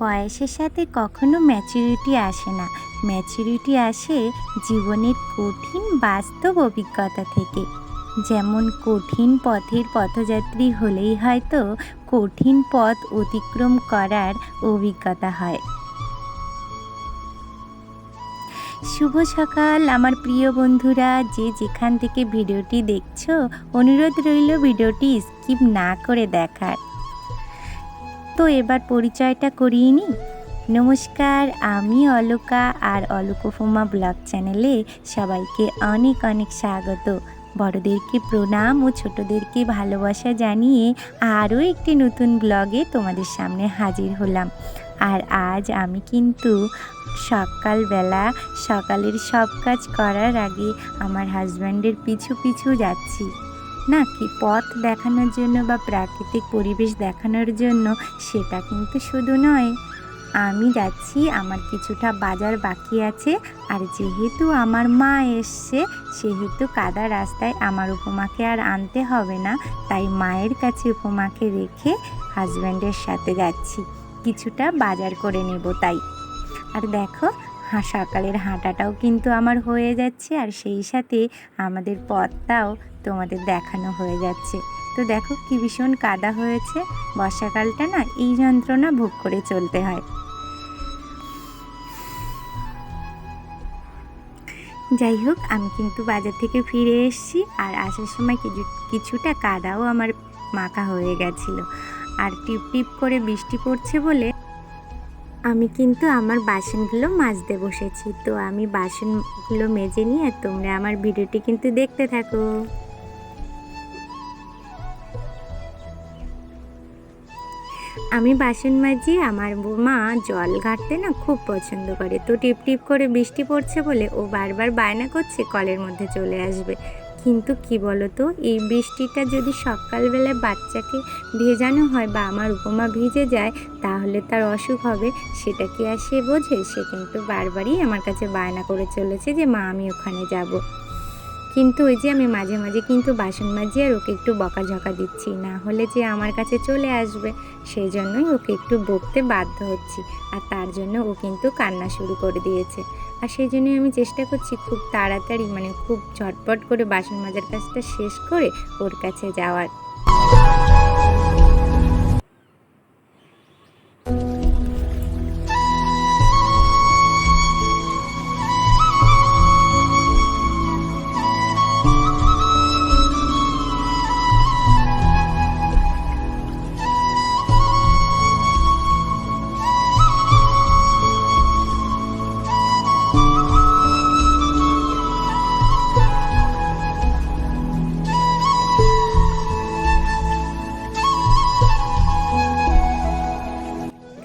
বয়সের সাথে কখনো ম্যাচুরিটি আসে না। ম্যাচুরিটি আসে জীবনের কঠিন বাস্তব অভিজ্ঞতা থেকে। যেমন কঠিন পথের পথযাত্রী হলেই হয়তো কঠিন পথ অতিক্রম করার অভিজ্ঞতা হয়। শুভ সকাল আমার প্রিয় বন্ধুরা, যে যেখান থেকে ভিডিওটি দেখছো, অনুরোধ রইল ভিডিওটি স্কিপ না করে দেখার। তো এবার পরিচয়টা করিয়ে নিই। নমস্কার, আমি অলকা, আর অলকোফোমা ব্লগ চ্যানেলে সবাইকে অনেক অনেক স্বাগত। বড়দেরকে প্রণাম ও ছোটদেরকে ভালোবাসা জানিয়ে আরও একটি নতুন ব্লগে তোমাদের সামনে হাজির হলাম। আর আজ আমি কিন্তু সকালবেলা সকালের সব কাজ করার আগে আমার হাজব্যান্ডের পিছু পিছু যাচ্ছি। না কি পথ দেখানোর জন্য বা প্রাকৃতিক পরিবেশ দেখানোর জন্য, সেটা কিন্তু শুধু নয়। আমি যাচ্ছি, আমার কিছুটা বাজার বাকি আছে। আর যেহেতু আমার মা এসছে, সেহেতু কাদা রাস্তায় আমার উপমাকে আর আনতে হবে না, তাই মায়ের কাছে উপমাকে রেখে হাজব্যান্ডের সাথে যাচ্ছি, কিছুটা বাজার করে নেব তাই। আর দেখো, সকালের হাঁটাটাও কিন্তু আমার হয়ে যাচ্ছে, আর সেই সাথে আমাদের পথটাও তোমাদের দেখানো হয়ে যাচ্ছে। তো দেখো কি ভীষণ কাদা হয়েছে। বর্ষাকালটা না এই যন্ত্রণা ভোগ করে চলতে হয়। যাই হোক, আমি কিন্তু বাজার থেকে ফিরে এসেছি, আর আসার সময় কিছুটা কাদাও আমার মাখা হয়ে গেছিলো। আর টিপ টিপ করে বৃষ্টি পড়ছে বলে আমি কিন্তু আমার বাসনগুলো মাজতে বসেছি। তো আমি বাসনগুলো মেজে নিয়ে তোমরা আমার ভিডিওটি কিন্তু দেখতে থাকো। আমি বাসন মাজি। আমার মা জল ঘাটতে না খুব পছন্দ করে। তো টিপ টিপ করে বৃষ্টি পড়ছে বলে ও বারবার বায়না করছে কলের মধ্যে চলে আসবে। কিন্তু কি বলো তো, এই বৃষ্টিটা যদি সকালবেলায় বাচ্চাকে ভেজানো হয় বা আমার উপমা ভিজে যায়, তাহলে তার অসুখ হবে। সেটা কি আর সে বোঝে? সে কিন্তু বারবারই আমার কাছে বায়না করে চলেছে যে মা আমি ওখানে যাব। কিন্তু ওই যে আমি মাঝে মাঝে কিন্তু বাসন মাজি আর ওকে একটু বকাঝকা দিচ্ছি, না হলে যে আমার কাছে চলে আসবে, সেই জন্যই ওকে একটু বকতে বাধ্য হচ্ছি। আর তার জন্য ও কিন্তু কান্না শুরু করে দিয়েছে। আর সেই জন্যই আমি চেষ্টা করছি খুব তাড়াতাড়ি, মানে খুব ঝটপট করে বাসন মাজার কাজটা শেষ করে ওর কাছে যাওয়ার।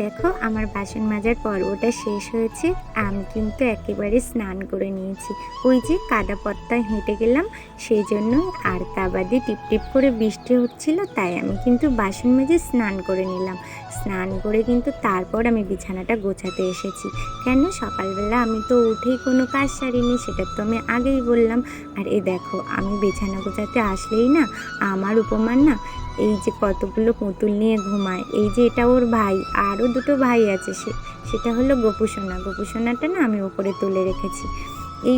দেখো, আমার বাসন মাজার পর্বটা শেষ হয়েছে। আমি কিন্তু একেবারে স্নান করে নিয়েছি। ওই যে কাদা পথটায় হেঁটে গেলাম, সেই জন্য। আর তা বাদে টিপ টিপ করে বৃষ্টি হচ্ছিল, তাই আমি কিন্তু বাসন মেজে স্নান করে নিলাম। স্নান করে কিন্তু তারপর আমি বিছানাটা গোছাতে এসেছি। কেন, সকালবেলা আমি তো উঠেই কোনো কাজ সারিনি, সেটা তো আমি আগেই বললাম। আর এই দেখো, আমি বিছানা গোছাতে আসলেই না আমার উপমান না এই যে কতগুলো পুতুল নিয়ে ঘুমায়। এই যে এটা ওর ভাই, আরও দুটো ভাই আছে, সেটা হলো গোপুসোনা। গোপুসোনাটা না আমি ওপরে তুলে রেখেছি। এই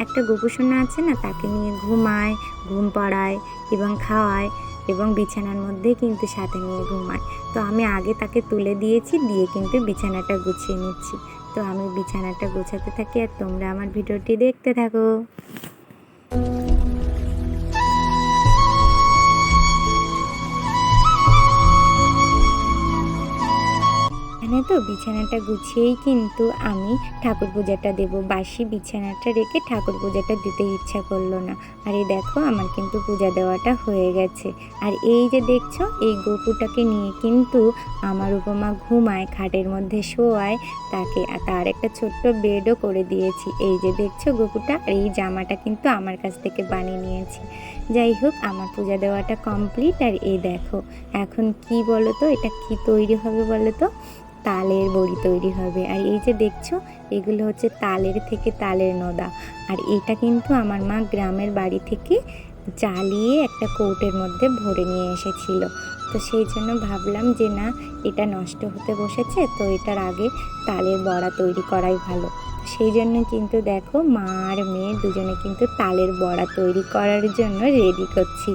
একটা গোপুসোনা আছে না, তাকে নিয়ে ঘুমায়, ঘুম পাড়ায় এবং খাওয়ায়, এবং বিছানার মধ্যে কিন্তু সাথে নিয়ে ঘুমায়। তো আমি আগে তাকে তুলে দিয়েছি, দিয়ে কিন্তু বিছানাটা গুছিয়ে নিচ্ছি। তো আমি বিছানাটা গোছাতে থাকি, আর তোমরা আমার ভিডিওটি দেখতে থাকো। তো বিছানাটা গুছিয়েই কিন্তু আমি ঠাকুর পূজাটা দেব। বাসি বিছানাটা রেখে ঠাকুর পূজাটা দিতে ইচ্ছা করলো না। আর এই দেখো, আমার কিন্তু পূজা দেওয়াটা হয়ে গেছে। আর এই যে দেখছো, এই গপুটাকে নিয়ে কিন্তু আমার উপমা ঘুমায়, খাটের মধ্যে শোয়ায় তাকে। তার একটা ছোট্ট বেডও করে দিয়েছি। এই যে দেখছো গপুটা, আর এই জামাটা কিন্তু আমার কাছ থেকে বানিয়ে নিয়েছি। যাই হোক, আমার পূজা দেওয়াটা কমপ্লিট। আর এই দেখো, এখন কি বলো তো, এটা কি তৈরি হবে বলো তো? তালের বড়ি তৈরি হবে। আর এই যে দেখছো, এগুলো হচ্ছে তালের থেকে তালের নোদা। আর এটা কিন্তু আমার মা গ্রামের বাড়ি থেকে জ্বালিয়ে একটা কৌটের মধ্যে ভরে নিয়ে এসেছিল। তো সেই জন্য ভাবলাম যে না, এটা নষ্ট হতে বসেছে, তো এটার আগে তালের বড়া তৈরি করাই ভালো। সেই জন্য কিন্তু দেখো মা আর মেয়ে দুজনে কিন্তু তালের বড়া তৈরি করার জন্য রেডি করছি।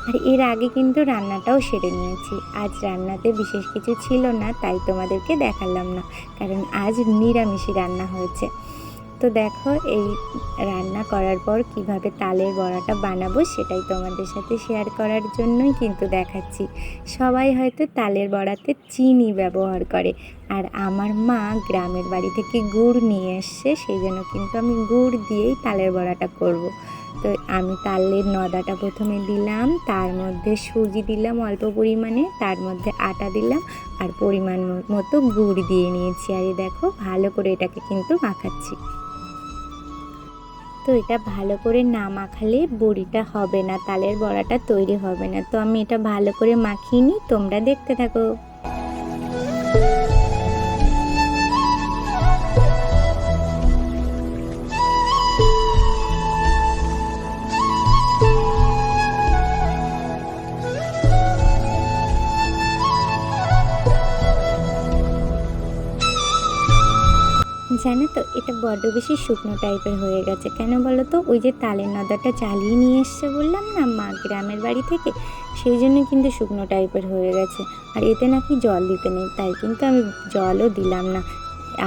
আর এর আগে কিন্তু রান্নাটাও সেরে নিয়েছি। আজ রান্নাতে বিশেষ কিছু ছিল না, তাই তোমাদেরকে দেখালাম না, কারণ আজ নিরামিষই রান্না হয়েছে। তো দেখো এই রান্না করার পর কিভাবে তালের বড়াটা বানাবো সেটাই তোমাদের সাথে শেয়ার করার জন্যই কিন্তু দেখাচ্ছি। সবাই হয়তো তালের বড়াতে চিনি ব্যবহার করে, আর আমার মা গ্রামের বাড়ি থেকে গুড় নিয়ে এসছে, সেই জন্য কিন্তু আমি গুড় দিয়েই তালের বড়াটা করব। তো আমি তালের নদাটা প্রথমে দিলাম, তার মধ্যে সুজি দিলাম অল্প পরিমাণে, তার মধ্যে আটা দিলাম, আর পরিমাণ মতো গুড় দিয়ে নিয়েছি। আর এই দেখো ভালো করে এটাকে কিন্তু মাখাচ্ছি। তো এটা ভালো করে না মাখালে বড়িটা হবে না, তালের বড়াটা তৈরি হবে না। তো আমি এটা ভালো করে মাখিয়ে নিই, তোমরা দেখতে থাকো। জানো তো এটা বড্ড বেশি শুকনো টাইপের হয়ে গেছে, কেন বলো তো? ওই যে তালের নদাটা চালিয়ে নিয়ে এসছে বললাম না মা গ্রামের বাড়ি থেকে, সেই জন্য কিন্তু শুকনো টাইপের হয়ে গেছে। আর এতে নাকি জল দিতে নেই, তাই কিন্তু আমি জলও দিলাম না।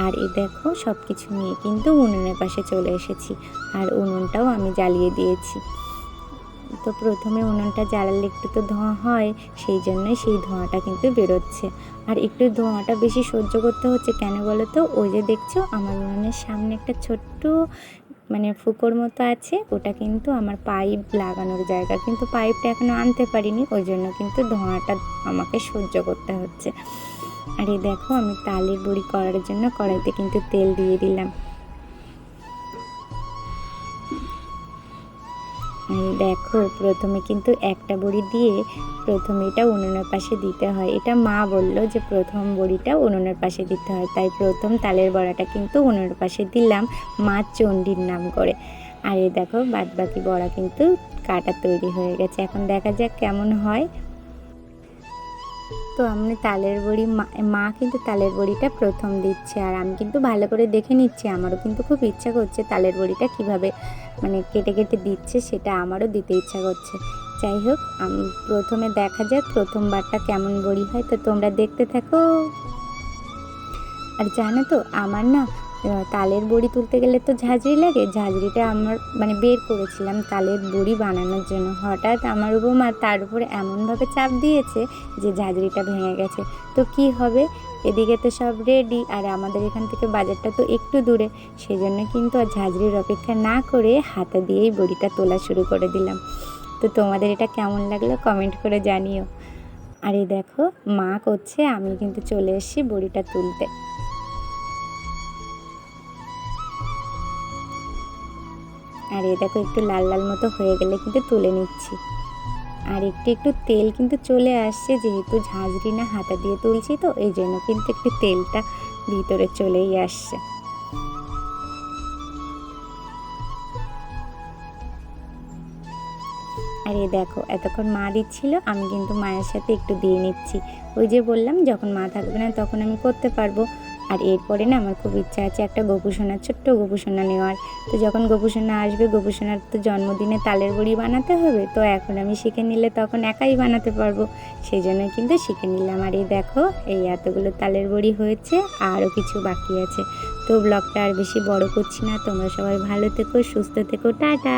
আর এই দেখো সব কিছু নিয়ে কিন্তু উনুনের পাশে চলে এসেছি, আর উনুনটাও আমি জ্বালিয়ে দিয়েছি। তো প্রথমে উনুনটা জ্বালালে একটু তো ধোঁয়া হয়, সেই জন্যই সেই ধোঁয়াটা কিন্তু বেরোচ্ছে। আর একটু ধোঁয়াটা বেশি সহ্য করতে হচ্ছে, কেন বলো তো? ওই যে দেখছো আমার উনুনের সামনে একটা ছোট্ট মানে ফুকোর মতো আছে, ওটা কিন্তু আমার পাইপ লাগানোর জায়গা, কিন্তু পাইপটা এখনও আনতে পারিনি, ওই জন্য কিন্তু ধোঁয়াটা আমাকে সহ্য করতে হচ্ছে। আর এই দেখো আমি তালের বড়ি করার জন্য কড়াইতে কিন্তু তেল দিয়ে দিলাম। দেখো প্রথমে কিন্তু একটা বড়ি দিয়ে প্রথমে এটা উনুনের পাশে দিতে হয়, এটা মা বললো যে প্রথম বড়িটা উনুনের পাশে দিতে হয়, তাই প্রথম তালের বড়াটা কিন্তু উনুনের পাশে দিলাম মা চণ্ডীর নাম করে। আর এই দেখো বাদ বাকি বড়া কিন্তু কাটা তৈরি হয়ে গেছে, এখন দেখা যাক কেমন হয়। তো আমি তালের বড়ি মা কিন্তু তালের বড়িটা প্রথম দিচ্ছে, আর আমি কিন্তু ভালো করে দেখে নিচ্ছি, আমারও কিন্তু খুব ইচ্ছা করছে তালের বড়িটা কিভাবে মানে কেটে কেটে দিচ্ছে, সেটা আমারও দিতে ইচ্ছা করছে। যাই হোক আমি প্রথমে দেখা যাক প্রথমবারটা কেমন বড়ি হয়, তো তোমরা দেখতে থাকো। আর জানো তো আমার না তালের বড়ি তুলতে গেলে তো ঝাঁঝরি লাগে, ঝাঁঝরিটা আমার মানে বের করেছিলাম তালের বড়ি বানানোর জন্য, হঠাৎ আমার বৌমা তার উপরে এমনভাবে চাপ দিয়েছে যে ঝাঁঝরিটা ভেঙে গেছে। তো কি হবে, এদিকে তো সব রেডি, আর আমাদের এখান থেকে বাজারটা তো একটু দূরে, সেই জন্য কিন্তু আর ঝাঁঝরির অপেক্ষা না করে হাতে দিয়েই বড়িটা তোলা শুরু করে দিলাম। তো তোমাদের এটা কেমন লাগলো কমেন্ট করে জানিও। আর এই দেখো মা করছে, আমি কিন্তু চলে এসেছি বড়িটা তুলতে। আর এই দেখো একটু লাল লাল মতো হয়ে গেলে কিন্তু তুলে নিচ্ছি। আর একটু একটু তেল কিন্তু চলে আসছে, যেহেতু ঝাঁঝরি না হাতা দিয়ে তুলছি, তো এই জন্য কিন্তু একটু তেলটা ভিতরে চলেই আসছে। আর এই দেখো এতক্ষণ মা দিচ্ছিল, আমি কিন্তু মায়ের সাথে একটু দিয়ে নিচ্ছি। ওই যে বললাম যখন মা থাকবে না তখন আমি করতে পারবো। আর এরপরে না আমার খুব ইচ্ছা আছে একটা গোপুসোনা, ছোট্ট গোপুসোনা নেওয়ার। তো যখন গোপুসোনা আসবে, গোপুসোনার তো জন্মদিনে তালের বড়ি বানাতে হবে, তো এখন আমি শিখে নিলে তখন একাই বানাতে পারবো, সেই জন্য কিন্তু শিখে নিলাম। আর এই দেখো এই এতগুলো তালের বড়ি হয়েছে, আরও কিছু বাকি আছে। তো ব্লগটা আর বেশি বড় করছি না, তোমরা সবাই ভালো থেকো, সুস্থ থেকো, টাটা।